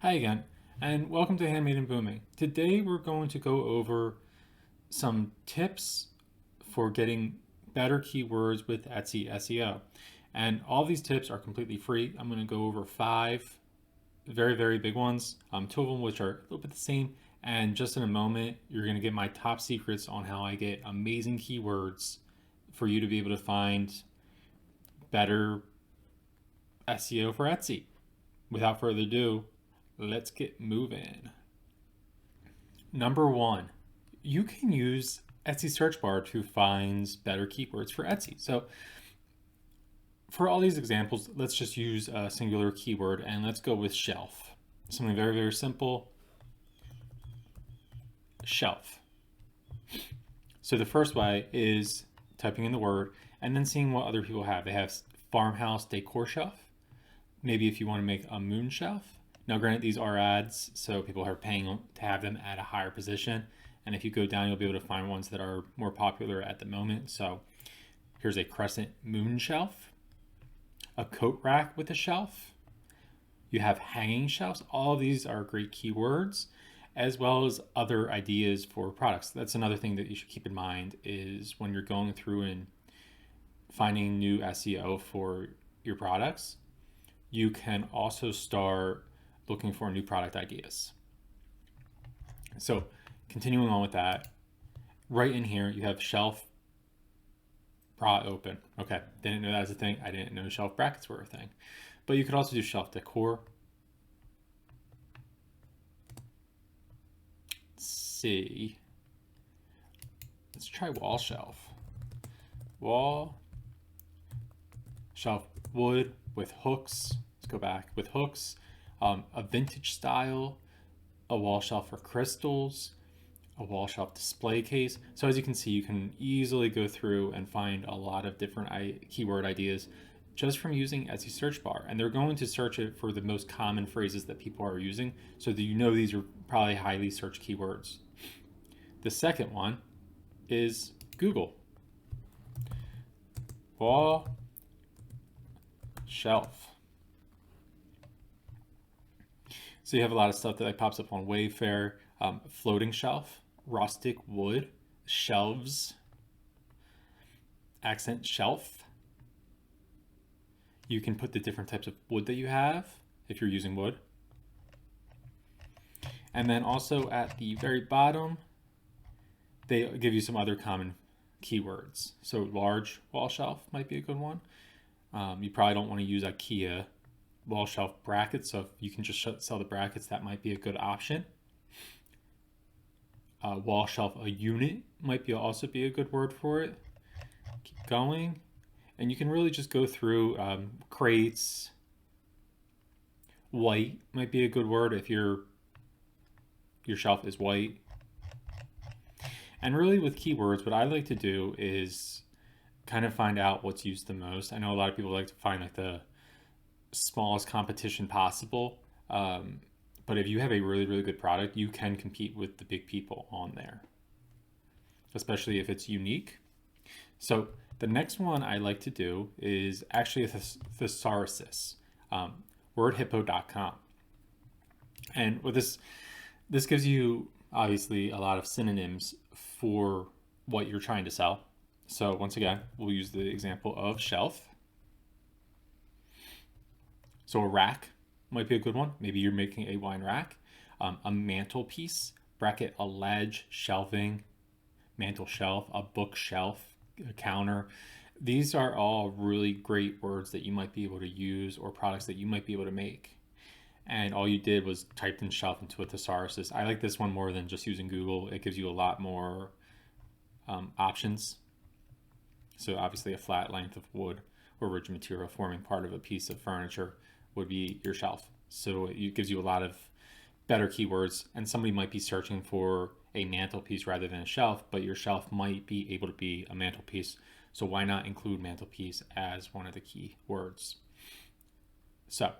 Hi again, and welcome to Handmade and Booming. Today we're going to go over some tips for getting better keywords with Etsy SEO. And all these tips are completely free. I'm going to go over 5 very big ones, 2 of them which are a little bit the same. And just in a moment, you're going to get my top secrets on how I get amazing keywords for you to be able to find better SEO for Etsy. Without further ado, let's get moving. Number 1, you can use Etsy search bar to find better keywords for Etsy. So for all these examples, let's just use a singular keyword and let's go with shelf. Something very simple, shelf. So the first way is typing in the word and then seeing what other people have. They have farmhouse decor shelf. Maybe if you want to make a moon shelf. Now, granted, these are ads, so people are paying to have them at a higher position. And if you go down, you'll be able to find ones that are more popular at the moment. So here's a crescent moon shelf, a coat rack with a shelf. You have hanging shelves. All of these are great keywords, as well as other ideas for products. That's another thing that you should keep in mind is when you're going through and finding new SEO for your products, you can also start looking for new product ideas. So continuing on with that, right in here, you have shelf bra open. Okay, didn't know that was a thing. I didn't know shelf brackets were a thing. But you could also do shelf decor. Let's see. Let's try wall shelf. Wall shelf wood with hooks. Let's go back with hooks. A vintage style, a wall shelf for crystals, a wall shelf display case. So as you can see, you can easily go through and find a lot of different keyword ideas just from using Etsy search bar. And they're going to search it for the most common phrases that people are using, so that you know these are probably highly searched keywords. The second one is Google. Wall shelf. So you have a lot of stuff that pops up on Wayfair, floating shelf, rustic wood, shelves, accent shelf. You can put the different types of wood that you have if you're using wood. And then also at the very bottom, they give you some other common keywords. So large wall shelf might be a good one. You probably don't want to use IKEA wall shelf brackets, so if you can just sell the brackets, that might be a good option. Wall shelf a unit might also be a good word for it. Keep going, and you can really just go through crates. White might be a good word if your shelf is white. And really with keywords, what I like to do is kind of find out what's used the most. I know a lot of people like to find like the smallest competition possible, but if you have a really good product, you can compete with the big people on there, especially if it's unique. So the next one I like to do is actually a thesaurus, wordhippo.com. And with this gives you obviously a lot of synonyms for what you're trying to sell. So once again, we'll use the example of shelf. So a rack might be a good one. Maybe you're making a wine rack. A mantelpiece, bracket, a ledge, shelving, mantle shelf, a bookshelf, a counter. These are all really great words that you might be able to use, or products that you might be able to make. And all you did was typed in shelf into a thesaurus. I like this one more than just using Google. It gives you a lot more options. So obviously a flat length of wood or rigid material forming part of a piece of furniture would be your shelf. So it gives you a lot of better keywords, and somebody might be searching for a mantelpiece rather than a shelf, but your shelf might be able to be a mantelpiece. So why not include mantelpiece as one of the key words? So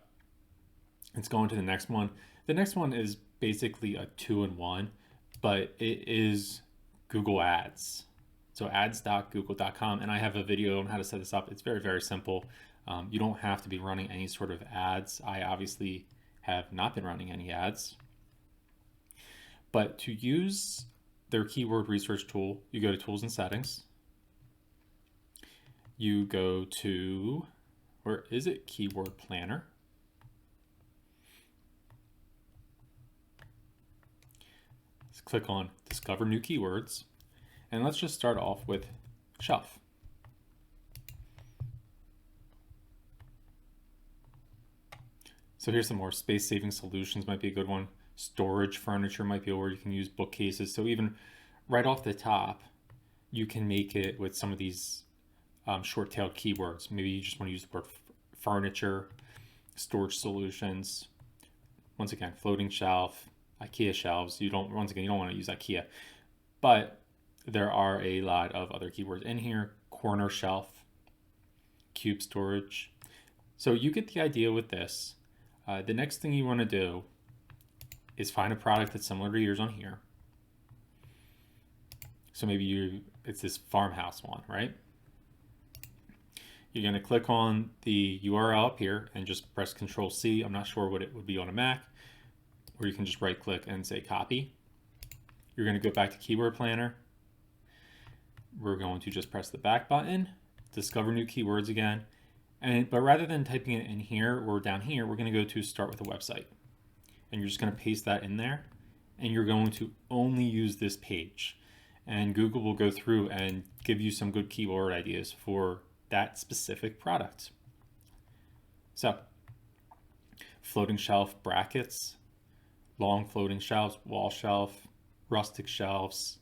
let's go on to the next one. The next one is basically a 2-in-1, but it is Google Ads. So ads.google.com, and I have a video on how to set this up. It's very simple. You don't have to be running any sort of ads. I obviously have not been running any ads. But to use their keyword research tool, you go to Tools and Settings. You go to, where is it? Keyword Planner. Let's click on Discover New Keywords. And let's just start off with shelf. So here's some more. Space saving solutions might be a good one. Storage furniture might be where you can use bookcases. So even right off the top, you can make it with some of these short-tailed keywords. Maybe you just want to use the word furniture, storage solutions. Once again, floating shelf, IKEA shelves. You don't want to use IKEA, but there are a lot of other keywords in here. Corner shelf, cube storage. So you get the idea with this. The next thing you want to do is find a product that's similar to yours on here. So maybe it's this farmhouse one, right? You're going to click on the URL up here and just press Control C. I'm not sure what it would be on a Mac, or you can just right click and say copy. You're going to go back to Keyword Planner. We're going to just press the back button, discover new keywords again. But rather than typing it in here or down here, we're going to go to start with a website. And you're just going to paste that in there. And you're going to only use this page. And Google will go through and give you some good keyword ideas for that specific product. So, floating shelf brackets, long floating shelves, wall shelf, rustic shelves,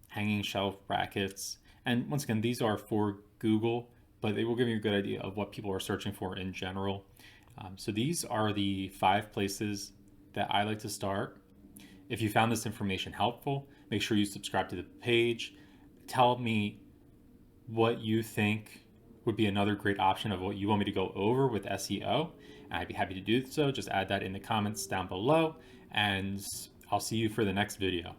hanging shelf brackets. And once again, these are for Google, but they will give you a good idea of what people are searching for in general. So these are the 5 places that I like to start. If you found this information helpful, make sure you subscribe to the page. Tell me what you think would be another great option of what you want me to go over with SEO. And I'd be happy to do so. Just add that in the comments down below, and I'll see you for the next video.